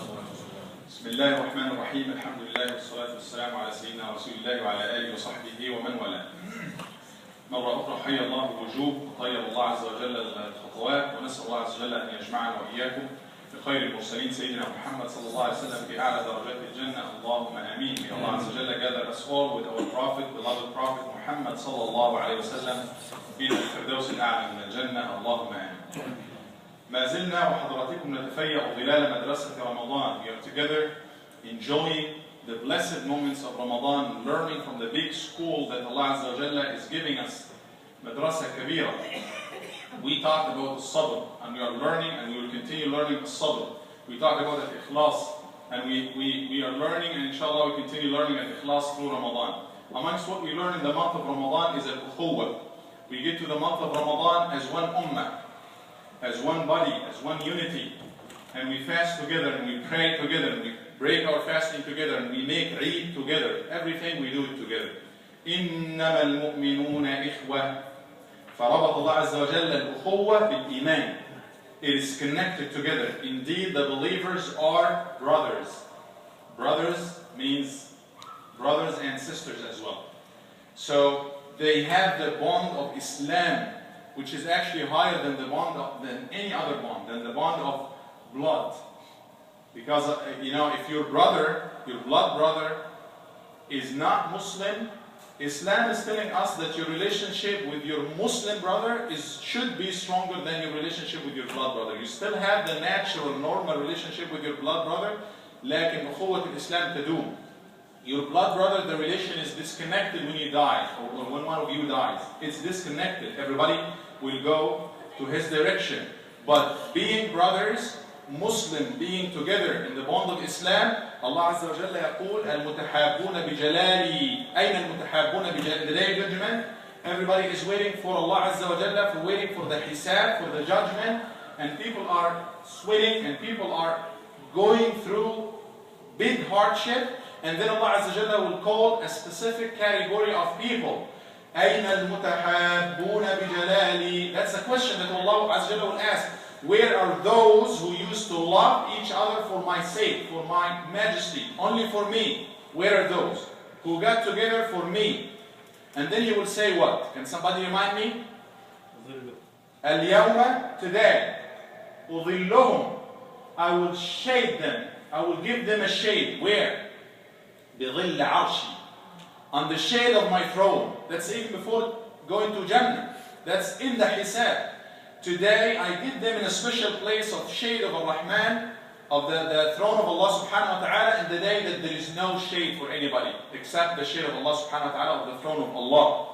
بسم الله الرحمن الرحيم الحمد لله والصلاة والسلام على سيدنا رسول الله وعلى آله وصحبه ومن والاه. مرة أخرى حي الله الوجوب وطيب الله عز وجل الخطوات، ونسأل الله عز وجل أن يجمعنا وإياكم بخير المرسلين سيدنا محمد صلى الله عليه وسلم في أعلى درجات الجنة. اللهم آمين. May Allah عز وجل gather us all with our Prophet, beloved Prophet Muhammad صلى الله عليه وسلم في الفردوس الأعلى من الجنة. اللهم آمين. ما زلنا وحضراتكم نتفيأ ظلال مدرسة رمضان. We are together enjoying the blessed moments of Ramadan, learning from the big school that Allah Azza wa Jalla is giving us, Madrasa Kabira. We talked about the sabr, and we are learning, and we will continue learning the sabr. We talked about the ikhlas, and we are learning, and inshallah we continue learning the ikhlas through Ramadan. Amongst what we learn in the month of Ramadan is al-ukhuwa. We get to the month of Ramadan as one ummah, as one body, as one unity, and we fast together, and we pray together, and we break our fasting together, and we make Eid together. Everything we do it together. إنما المؤمنون إخوة. فربط الله عز وجل الأخوة بالإيمان. It is connected together. Indeed, the believers are brothers. Brothers means brothers and sisters as well. So they have the bond of Islam, which is actually higher than the bond than any other bond, than the bond of blood. Because if your brother, your blood brother, is not Muslim, Islam is telling us that your relationship with your Muslim brother should be stronger than your relationship with your blood brother. You still have the natural, normal relationship with your blood brother, لكن أخوة الإسلام تدوم. Your blood brother, the relation is disconnected when you die, or when one of you dies. It's disconnected. Everybody will go to his direction. But being brothers, Muslim, being together in the bond of Islam, Allah Azza wa Jalla يقول المتحابون بجلالي. أين المتحابون بجلالي? In the day of judgment, everybody is waiting for Allah Azza wa Jalla, for waiting for the hisab, for the judgment, and people are sweating, and people are going through big hardship, and then Allah Azza wa Jalla will call a specific category of people. أين المتحابون بجلالي? That's a question that Allah Azza wa Jalla will ask. Where are those who used to love each other for my sake, for my majesty, only for me? Where are those who got together for me? And then he will say what? Can somebody remind me? اليوم, today. أظلهم, I will shade them. I will give them a shade. Where? بظل عرشي, on the shade of my throne. That's even before going to Jannah. That's in the hisab. Today I did them in a special place of shade of Ar-Rahman, of the throne of Allah subhanahu wa ta'ala, in the day that there is no shade for anybody except the shade of Allah subhanahu wa ta'ala, of the throne of Allah.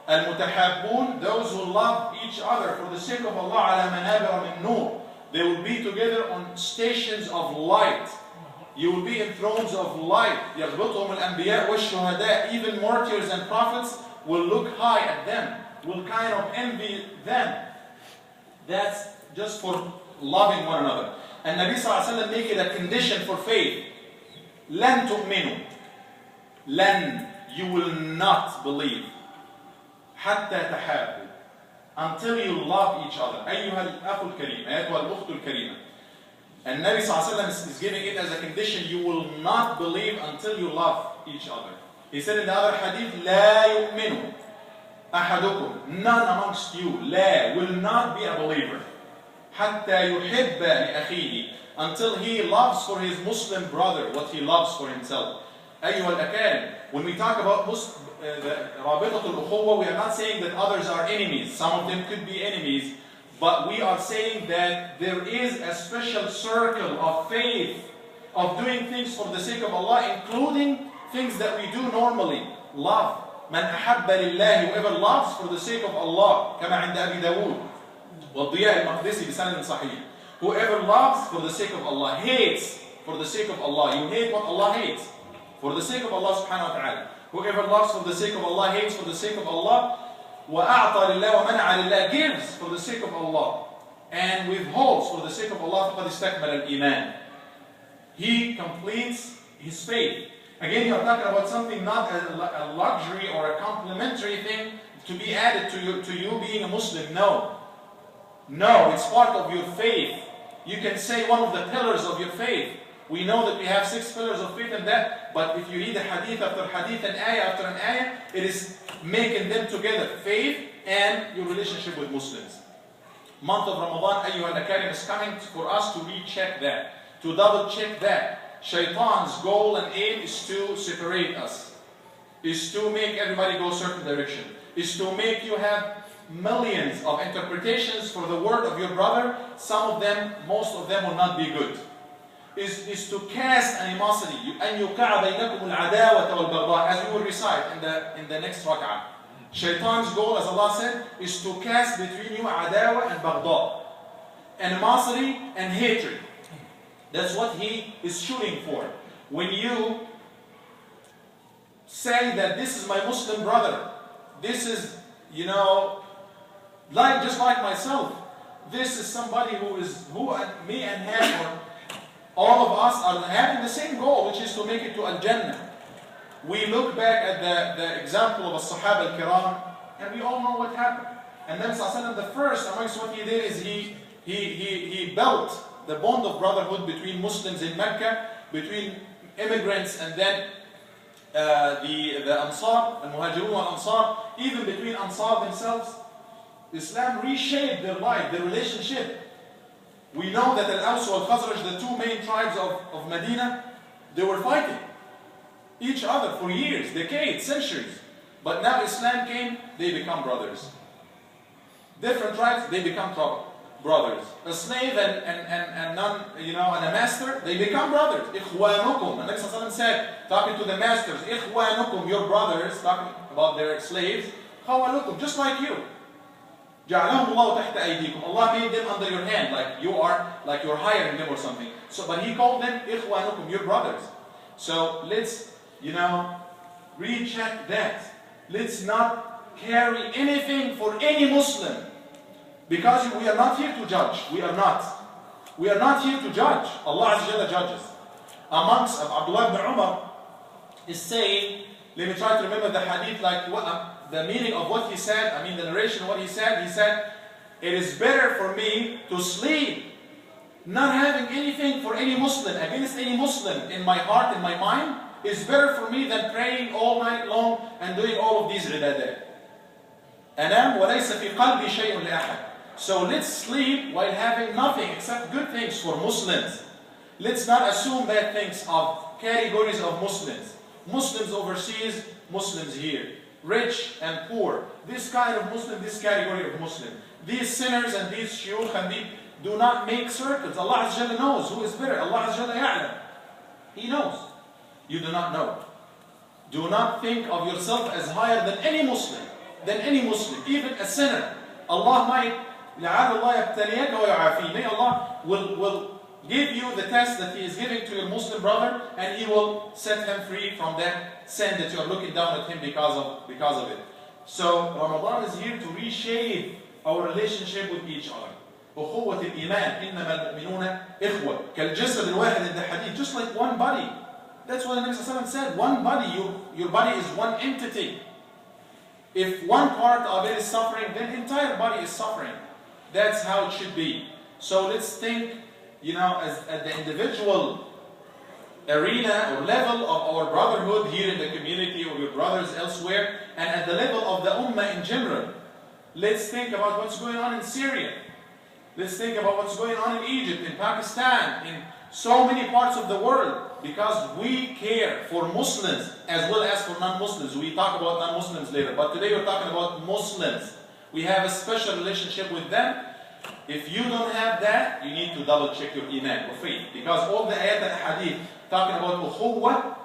Al-Mutahabbun, those who love each other for the sake of Allah, ala manabira min nur. They will be together on stations of light. You will be in thrones of light. يَغْبِطُهُمُ الْأَنْبِيَاءُ وَالشُّهَدَاء. Even martyrs and prophets will look high at them, will kind of envy them. That's just for loving one another. And Nabi sallallahu alayhi wa sallam make it a condition for faith. لَن تُؤْمِنُوا. لَن, you will not believe. حَتَّى تَحَابُوا, until you love each other. أيها الأخ الكريم, أيتها الأخت الكريمة. And Nabi sallallahu alayhi wa sallam is giving it as a condition. You will not believe until you love each other. He said in the other hadith, لا يؤمنوا أحدكم, none amongst you, لا, will not be a believer, حتى يحب لأخيه, until he loves for his Muslim brother what he loves for himself. أيها الأكارم, when we talk about رابطة الأخوة, we are not saying that others are enemies. Some of them could be enemies, but we are saying that there is a special circle of faith, of doing things for the sake of Allah, including things that we do normally. Love. من أحب لله, whoever loves for the sake of Allah, كما عند أبي داود والضياء المقدسي بسند صحيح. Whoever loves for the sake of Allah, hates for the sake of Allah. You hate what Allah hates for the sake of Allah subhanahu wa ta'ala. Whoever loves for the sake of Allah, hates for the sake of Allah. وأعطى لله ومنع لله, gives for the sake of Allah and withholds for the sake of Allah. فقد استكمل الإيمان. He completes his faith. Again, you are talking about something not a luxury or a complimentary thing to be added to you being a Muslim. No. No, it's part of your faith. You can say one of the pillars of your faith. We know that we have 6 pillars of faith and that, but if you read the hadith after hadith and ayah after an ayah, it is making them together, faith and your relationship with Muslims. Month of Ramadan, ayyuha al-akarim, is coming for us to recheck that, to double check that. Shaitan's goal and aim is to separate us, is to make everybody go a certain direction, is to make you have millions of interpretations for the word of your brother. Some of them, most of them will not be good. Is to cast animosity. أَنْ يُقَعَ بَيْنَكُمُ الْعَدَاوَةَ وَالْبَغْضَاء, as we will recite in the next rak'ah. Shaitan's goal, as Allah said, is to cast between you adawa and baghdha, animosity and hatred. That's what he is shooting for. When you say that this is my Muslim brother, this is, just like myself, this is somebody who me and him, or all of us are having the same goal, which is to make it to Al-Jannah. We look back at the example of As-Sahaba Al-Kiram, and we all know what happened. And then the first amongst what he did is he built the bond of brotherhood between Muslims in Mecca, between immigrants and then the Ansar, Al-Muhajirun al-Ansar, even between Ansar themselves. Islam reshaped their life, their relationship. We know that Al-Aws and Al-Khazraj, the two main tribes of Medina, they were fighting each other for years, decades, centuries. But now Islam came, they become brothers. Different tribes, they become brothers. A slave and and a master, they become brothers. إخوانكم. And Nabi Sallallahu Alaihi Wasallam said, talking to the masters, إخوانكم, your brothers, talking about their slaves, خوالكم, just like you. جعلهم الله تحت أيديكم. Allah made them under your hand, like you're hiring them or something. So, but He called them إخوانكم, your brothers. So let's, recheck that. Let's not carry anything for any Muslim. Because we are not here to judge. We are not. We are not here to judge. Allah Azza wa Jalla judges. Amongst Abdullah ibn Umar is saying, let me try to remember the hadith, the meaning of what he said, the narration of what he said. He said, it is better for me to sleep not having anything for any Muslim, against any Muslim in my heart, in my mind, is better for me than praying all night long and doing all of these ibadat. أنام وليس في قلبي شيء لأحد. So let's sleep while having nothing except good things for Muslims. Let's not assume bad things of categories of Muslims. Muslims overseas, Muslims here. Rich and poor. This kind of Muslim, this category of Muslim. These sinners and these shuyukh and these do not make circles. Allah Azza wa Jalla knows who is better. Allah Azza wa Jalla ya'lam. He knows. You do not know. Do not think of yourself as higher than any Muslim. Even a sinner. Allah might, لعل الله يبتليك ويعافيه. May Allah will give you the test that He is giving to your Muslim brother, and He will set him free from that sin that you are looking down at him because of it. So Ramadan is here to reshape our relationship with each other. أخوة الإيمان إنما المؤمنون إخوة كالجسد الواحد in the hadith, just like one body. That's what the Nabi Sallallahu Alaihi Wasallam said. One body, your body is one entity. If one part of it is suffering, then the entire body is suffering. That's how it should be. So let's think, as at the individual arena or level of our brotherhood here in the community or your brothers elsewhere, and at the level of the ummah in general. Let's think about what's going on in Syria. Let's think about what's going on in Egypt, in Pakistan, in so many parts of the world, because we care for Muslims as well as for non-Muslims. We talk about non-Muslims later, but today we're talking about Muslims. We have a special relationship with them. If you don't have that, you need to double check your iman or faith, because all the ayat and hadith talking about ukhuwah,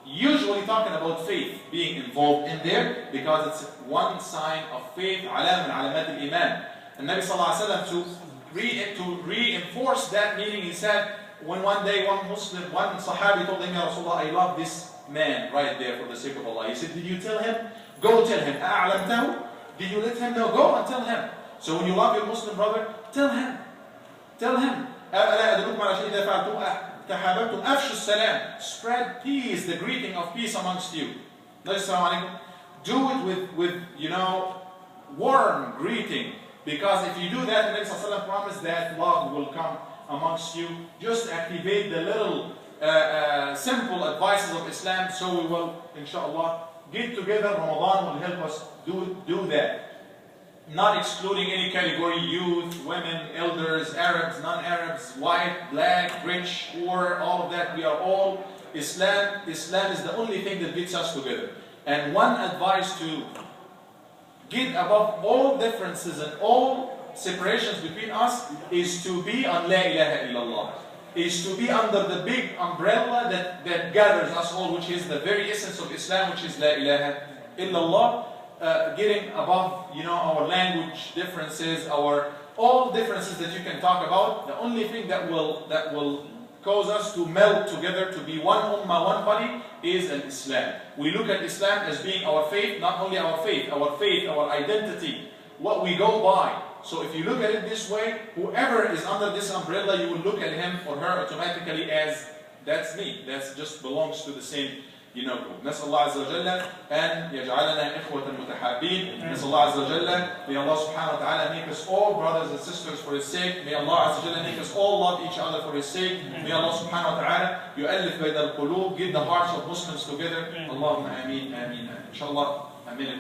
usually talking about faith being involved in there, because it's one sign of faith, alam min alamat al-iman. And Nabi Sallallahu Alaihi Wasallam, to reinforce that meaning, he said, when one day one Sahabi told him, Ya Rasulullah, I love this man right there for the sake of Allah. He said, did you tell him? Go tell him. أَعْلَمْتَهُ? Did you let him know? Go and tell him. So when you love your Muslim brother, tell him. Tell him. أَلَا أَدْلُكُمْ عَلَى شَيْءٍ إِذَا فَعَلْتُمْ تَحَابَبْتُمْ أَفْشُوا السَّلَامِ. Spread peace, the greeting of peace amongst you. Do it with warm greeting. Because if you do that, the Nabi Sallallahu Alaihi Wasallam promised that love will come amongst you. Just activate the little simple advices of Islam, so we will, inshallah, get together. Ramadan will help us do that. Not excluding any category: youth, women, elders, Arabs, non-Arabs, white, black, rich, poor, all of that. We are all Islam. Islam is the only thing that gets us together. And one advice to get above all differences and all separations between us is to be on La ilaha illallah. Is to be under the big umbrella that gathers us all, which is the very essence of Islam, which is La ilaha illallah. Getting above, our language differences, our all differences that you can talk about. The only thing that will cause us to melt together, to be one ummah, one body, is an Islam. We look at Islam as being our faith, not only our faith, our identity, what we go by. So if you look at it this way, whoever is under this umbrella, you will look at him or her automatically as, that's me, that just belongs to the same group. نسأل الله عز وجل أن يجعلنا إخوة متحابين. نسأل الله عز وجل, may Allah subhanahu wa ta'ala make us all brothers and sisters for His sake. May Allah عز وجل make us all love each other for His sake. May Allah subhanahu wa ta'ala يؤلف بين القلوب, get the hearts of Muslims together. Allahumma ameen, ameen. Inshallah, a minute.